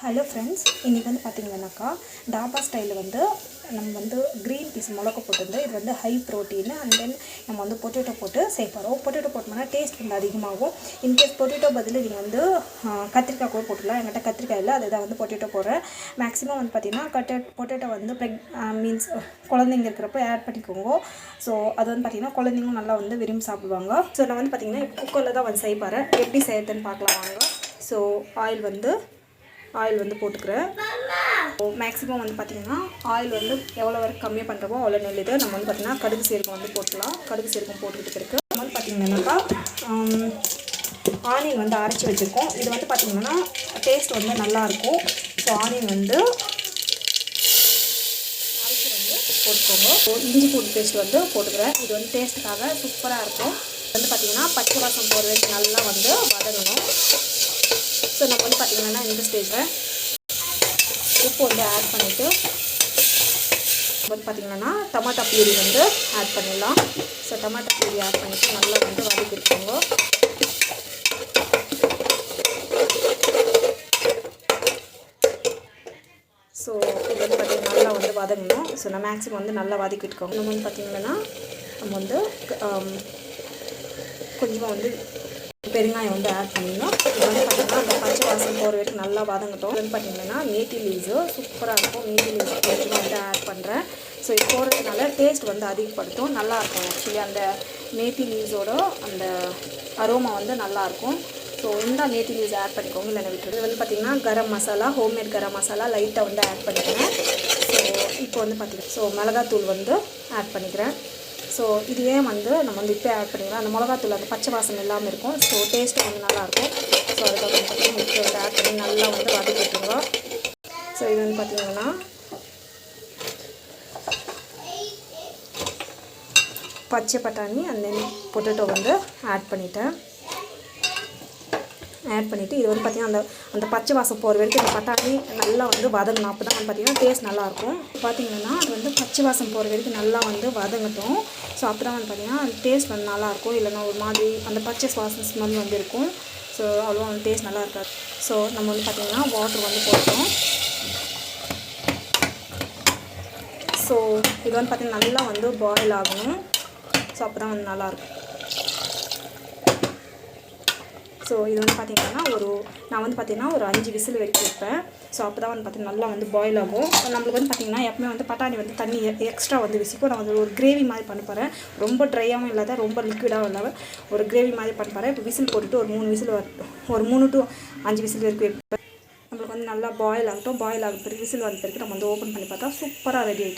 Hello friends, இன்றைக்கி வந்து பார்த்திங்கன்னாக்கா டாபா ஸ்டைலில் வந்து நம்ம வந்து க்ரீன் பீஸ் மிளகா போட்டிருந்து இது வந்து ஹை ப்ரோட்டீன். அண்ட் தென் நம்ம வந்து பொட்டேட்டோ போட்டு சேர்ப்போம். பொட்டேட்டோ போட்டோம்னா டேஸ்ட் வந்து அதிகமாகும். இன்கேஸ் பொட்டேட்டோ பதில் நீங்கள் வந்து கத்திரிக்காய் கூட போட்டுடலாம். என்கிட்ட கத்திரிக்காய் இல்லை, அதுதான் வந்து பொட்டேட்டோ போடுறேன். மேக்ஸிமம் வந்து பார்த்திங்கன்னா பொட்டேட்டோ வந்து மீன்ஸ் குழந்தைங்க இருக்கிறப்ப ஆட் பண்ணிக்கோங்க. ஸோ அது வந்து பார்த்திங்கன்னா குழந்தைங்களும் நல்லா வந்து விரும்பி சாப்பிடுவாங்க. ஸோ நான் வந்து பார்த்திங்கன்னா குக்கரில் தான் வந்து செய்ய போகிறேன். எப்படி செய்யறதுன்னு பார்க்கலாம் வாங்க. ஸோ ஆயில் வந்து போட்டுக்கிறேன். மேக்ஸிமம் வந்து பார்த்திங்கன்னா ஆயில் வந்து எவ்வளோ வரைக்கும் கம்மியாக பண்ணுறப்போ அவ்வளோ நல்லது. நம்ம வந்து பார்த்திங்கன்னா கடுகு சீரகம் வந்து போட்டுக்கலாம். கடுகு சீரகம் போட்டுக்கிட்டு இருக்குது. நம்ம வந்து பார்த்திங்கன்னாக்கா ஆனியன் வந்து அரைச்சி வச்சுருக்கோம். இது வந்து பார்த்திங்கன்னா டேஸ்ட் வந்து நல்லாயிருக்கும். ஸோ ஆனியன் வந்து அரைச்சி வந்து போட்டுக்கோங்க. இஞ்சி பூண்டு பேஸ்ட் வந்து போட்டுக்கிறேன். இது வந்து டேஸ்ட்டுக்காக சூப்பராக இருக்கும். வந்து பார்த்திங்கன்னா பச்சை வாசம் போகிற வரைக்கும் நல்லா வந்து வதங்கணும். ஸோ நம்ம வந்து பார்த்திங்கன்னா இந்த ஸ்டேஜில் உப்பு வந்து ஆட் பண்ணிவிட்டு வந்து பார்த்திங்கன்னா டமாட்டா பியூரி வந்து ஆட் பண்ணிடலாம். ஸோ டமாட்டா பியூரி ஆட் பண்ணிவிட்டு நல்லா வந்து வதக்கிருக்கோங்க. ஸோ இது வந்து பார்த்திங்கன்னா நல்லா வந்து வதங்கணும். ஸோ நான் மேக்ஸிமம் வந்து நல்லா வதக்கிட்டுக்கோங்க. நம்ம வந்து பார்த்திங்கன்னா நம்ம வந்து கொஞ்சமாக வந்து பெருங்காயம் வந்து ஆட் பண்ணிடணும். இது வந்து பார்த்திங்கன்னா அந்த பச்சை வாசம் போகிற வரைக்கும் நல்லா வதங்கட்டும். இது வந்து பார்த்திங்கன்னா மேத்தி லீவ்ஸு சூப்பராக இருக்கும். மேத்தி லீவ்ஸ் கொஞ்சமாக வந்து ஆட் பண்ணுறேன். ஸோ இது போடுறதுனால டேஸ்ட் வந்து அதிகப்படுத்தும். நல்லாயிருக்கும். ஆக்சுவலி அந்த மேத்தி லீவ்ஸோட அந்த அரோமா வந்து நல்லாயிருக்கும். ஸோ இந்த மேத்தி லீவ்ஸ் ஆட் பண்ணிக்கோங்க, இல்லைன்னா விட்டுறது. இது வந்து பார்த்திங்கன்னா கரம் மசாலா, ஹோம்மேட் கரம் மசாலா லைட்டாக வந்து ஆட் பண்ணிக்கிறேன். ஸோ இப்போ வந்து பார்த்திங்கன்னா மிளகாத்தூள் வந்து ஆட் பண்ணிக்கிறேன். ஸோ இது ஏன் வந்து நம்ம வந்து இப்போ ஆட் பண்ணிக்கலாம், அந்த மிளகாத்தூள் அந்த பச்சை வாசம் இல்லாமல் இருக்கும். ஸோ டேஸ்ட்டு வந்து நல்லாயிருக்கும். ஸோ அதுக்காக வந்து பார்த்திங்கன்னா இப்போ வந்து ஆட் பண்ணி நல்லா வந்து வதக்கிட்டுருங்க. ஸோ இது வந்து பார்த்திங்கன்னா பச்சை பட்டாணி அந்த பொட்டேட்டோ வந்து ஆட் பண்ணிவிட்டு இது வந்து பார்த்திங்கன்னா அந்த பச்சை வாசம் போகிற வரைக்கும் அந்த பட்டாணி நல்லா வந்து வதங்கணும். அப்போ தான் வந்து பார்த்திங்கன்னா டேஸ்ட் நல்லாயிருக்கும். பார்த்திங்கன்னா அது வந்து பச்சை வாசம் போகிற வரைக்கும் நல்லா வந்து வதங்கட்டும். ஸோ அப்போ தான் வந்து பார்த்திங்கன்னா அந்த டேஸ்ட் வந்து நல்லாயிருக்கும். இல்லைன்னா ஒரு மாதிரி அந்த பச்சை வாசம் ஸ்மெல் வந்து இருக்கும். ஸோ அவ்வளோ அந்த டேஸ்ட் நல்லா இருக்காது. ஸோ நம்ம வந்து பார்த்திங்கன்னா வாட்டர் வந்து போட்டோம். ஸோ இது வந்து பார்த்திங்கன்னா நல்லா வந்து பாயில் ஆகணும். ஸோ அப்போ தான் வந்து நல்லாயிருக்கும். ஸோ இது வந்து பார்த்திங்கன்னா நான் வந்து பார்த்திங்கன்னா ஒரு 5 விசில் வரைக்கும் வைப்பேன். ஸோ அப்போ தான் வந்து பார்த்திங்கன்னா நல்லா வந்து பாயில் ஆகும். நம்மளுக்கு வந்து பார்த்திங்கன்னா எப்பவுமே வந்து பட்டாணி வந்து தண்ணி எக்ஸ்ட்ரா வந்து விசிக்கும். நான் வந்து ஒரு கிரேவி மாதிரி பண்ண போகிறேன். ரொம்ப ட்ரையாகவும் இல்லாத ரொம்ப லிக்விடாகவும் இல்லாமல் ஒரு கிரேவி மாதிரி பண்ண போகிறேன். இப்போ விசில் போட்டுட்டு ஒரு 3 விசில் ஒரு 3 to 5 விசில் வரைக்கும் வைப்பேன். நம்மளுக்கு வந்து நல்லா பாயில் ஆகட்டும். பாயில் ஆகிற பிறகு விசில் வந்த பிறகு நம்ம வந்து ஓப்பன் பண்ணி பார்த்தா சூப்பராக ரெடி ஆகிட்டு.